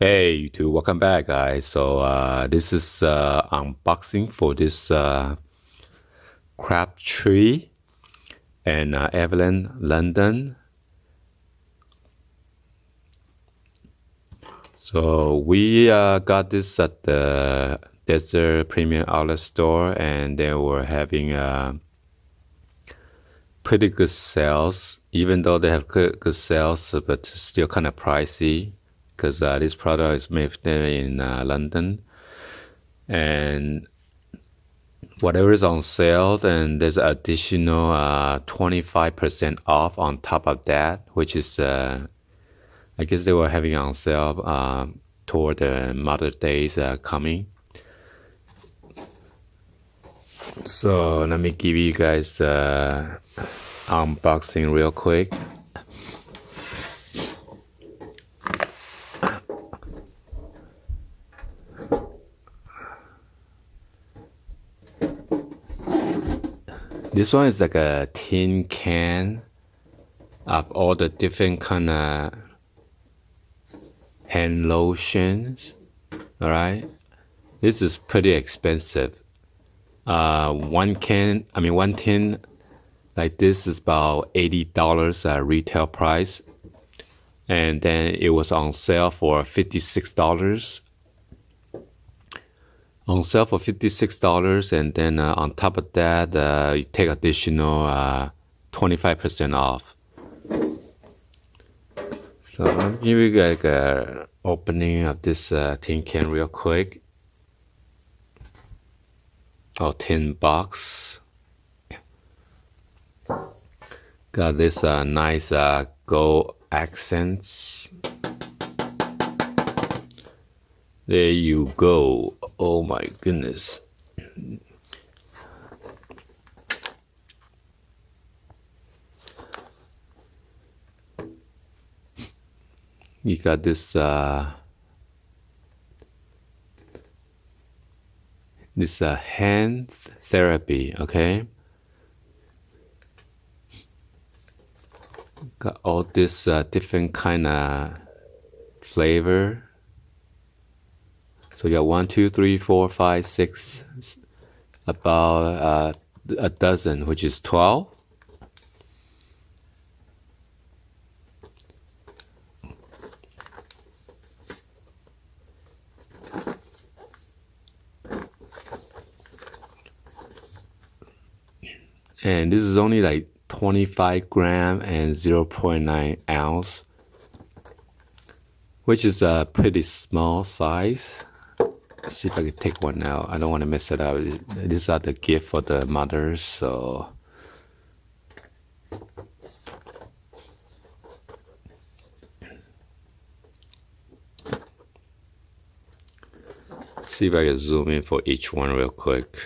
Hey YouTube, welcome back guys. So this is unboxing for this CRABTREE and Evelyn London. So we got this at the Desert Premium Outlet Store, and they were having pretty good sales. Even though they have good sales, but still kind of pricey because this product is made in London. And whatever is on sale, then there's additional 25% off on top of that, which is I guess they were having on sale toward the Mother's Days coming. So let me give you guys unboxing real quick. This one is like a tin can of all the different kind of hand lotions. All right, this is pretty expensive. One tin like this is about $80 retail price, and then it was on sale for $56. On sale for $56, and then on top of that, you take additional 25% off. So I'll give you like a opening of this tin can real quick. Oh, tin box. Got this nice gold accents. There you go. Oh my goodness. You got this hand therapy, okay? Got all this different kind of flavor. So you got 1, 2, 3, 4, 5, 6, about a dozen, which is 12. And this is only like 25 gram and 0.9 ounce, which is a pretty small size. Let's see if I can take one out. I don't want to mess it up. These are the gift for the mothers, so. See if I can zoom in for each one real quick.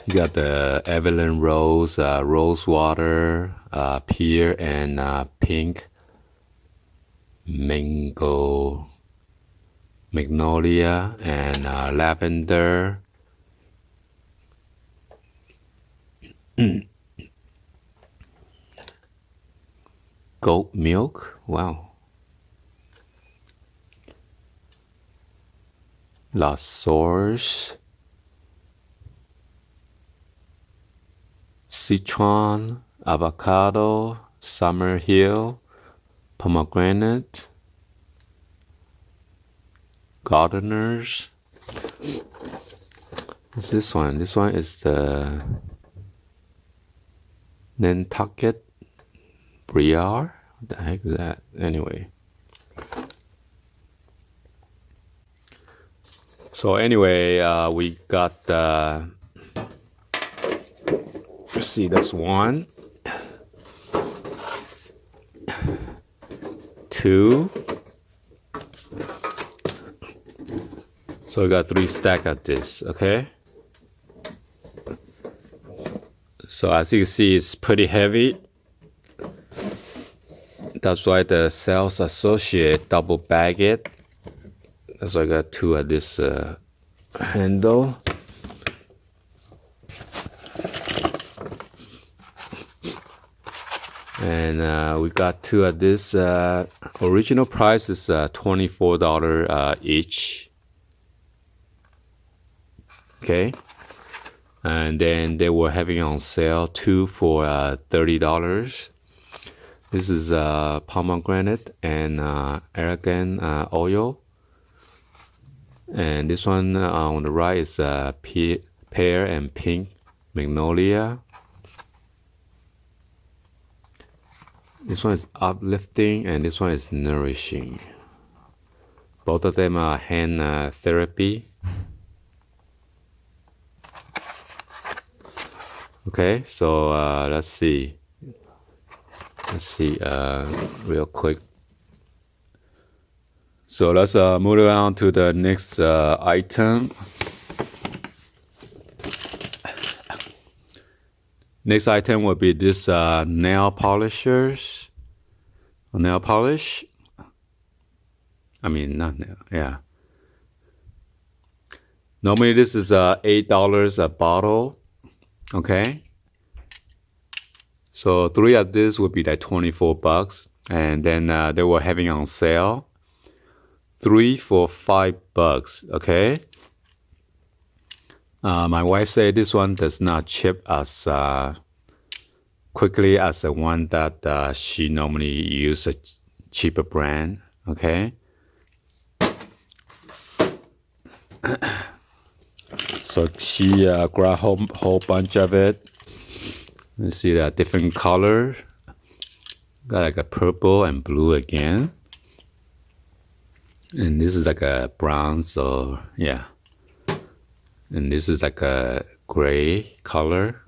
You got the Evelyn Rose, Rose Water, Pear, and Pink Mango, Magnolia, and Lavender. Goat milk, wow. La Source. Citron, avocado, Summer Hill, pomegranate, gardeners. What's this one? This one is the Nantucket Briar. What the heck is that? Anyway. So anyway, we got let's see, that's 1, 2. So we got 3 stacks of this, okay? So as you can see, it's pretty heavy. That's why the sales associate double bag it. That's why I got two of this handle. And we got two of this. Original price is $24 each. Okay. And then they were having on sale two for $30. This is pomegranate and argan oil. And this one on the right is pear and pink magnolia. This one is uplifting and this one is nourishing. Both of them are hand therapy. Okay, so let's see real quick. So let's move on to the next item. Next item will be this nail polishers. Nail polish. I mean, not nail, yeah. Normally this is $8 a bottle. Okay. So 3 of this would be like $24. And then they were having on sale 3 for $5. Okay. My wife said this one does not chip as quickly as the one that she normally uses, a cheaper brand. Okay. So she grabbed a whole bunch of it. You see that different color. Got like a purple and blue again. And this is like a brown, so yeah. And this is like a gray color.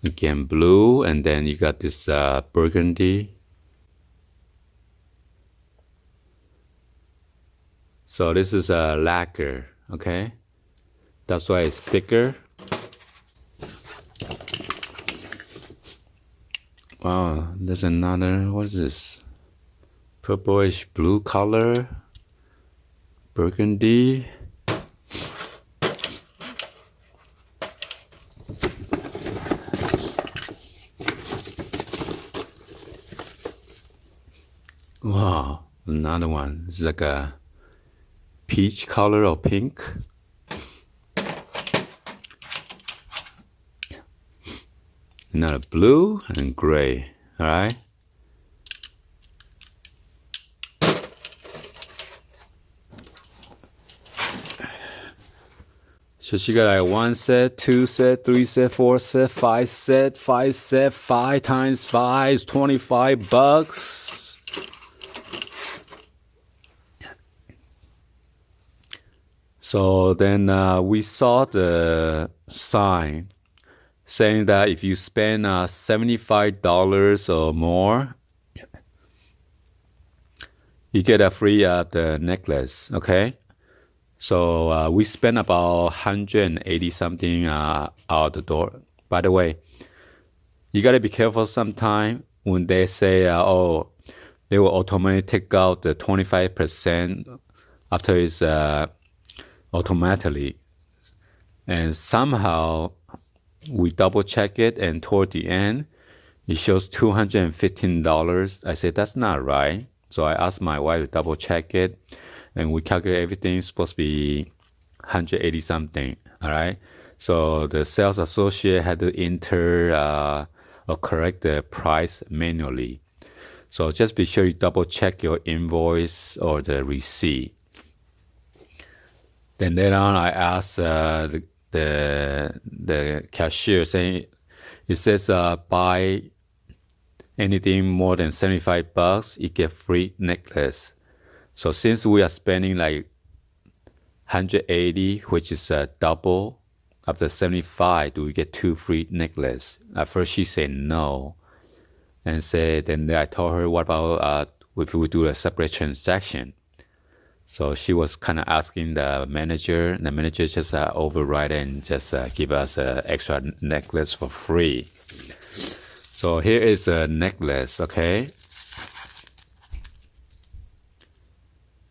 Again, blue, and then you got this burgundy. So this is a lacquer, okay? That's why it's thicker. Wow, there's another, what is this? Purplish blue color. Burgundy. Wow, another one. It's like a peach color or pink. Another blue and gray. All right. So she got like 1 set, 2 set, 3 set, 4 set, 5 set, 5 set, 5 times 5 is $25. So then we saw the sign saying that if you spend $75 or more, you get a free the necklace, okay? So we spent about 180 something out the door. By the way, you gotta be careful sometime when they say, oh, they will automatically take out the 25% after it's automatically. And somehow we double check it, and toward the end, it shows $215. I said, that's not right. So I asked my wife to double check it, and we calculate everything. It's supposed to be 180 something. All right. So the sales associate had to enter or correct the price manually. So just be sure you double check your invoice or the receipt. Then later on, I asked the cashier, saying, it says buy anything more than $75, you get free necklace. So since we are spending like 180, which is double of the 75, do we get 2 free necklace? At first she said no, and said, then I told her, what about if we do a separate transaction? So she was kind of asking the manager. The manager just override and just give us an extra necklace for free. So here is a necklace, okay?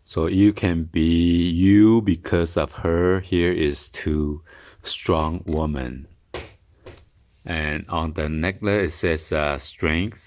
So you can be you because of her. Here is to strong woman. And on the necklace it says strength.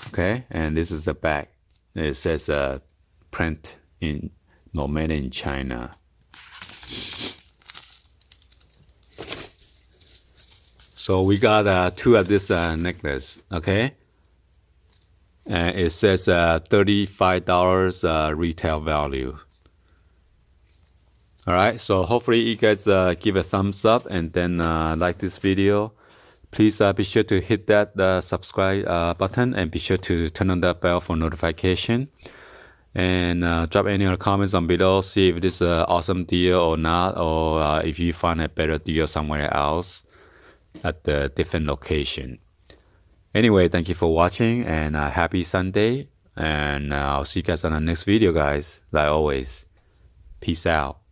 Okay, and this is the back. It says print in made in China. So we got 2 of this necklace, okay? And it says $35 retail value. All right, so hopefully you guys give a thumbs up and then like this video. Please be sure to hit that subscribe button and be sure to turn on that bell for notification. And drop any other comments on below. See if this is an awesome deal or not, or if you find a better deal somewhere else at the different location. Anyway, thank you for watching and happy Sunday. And I'll see you guys on the next video, guys. Like always, peace out.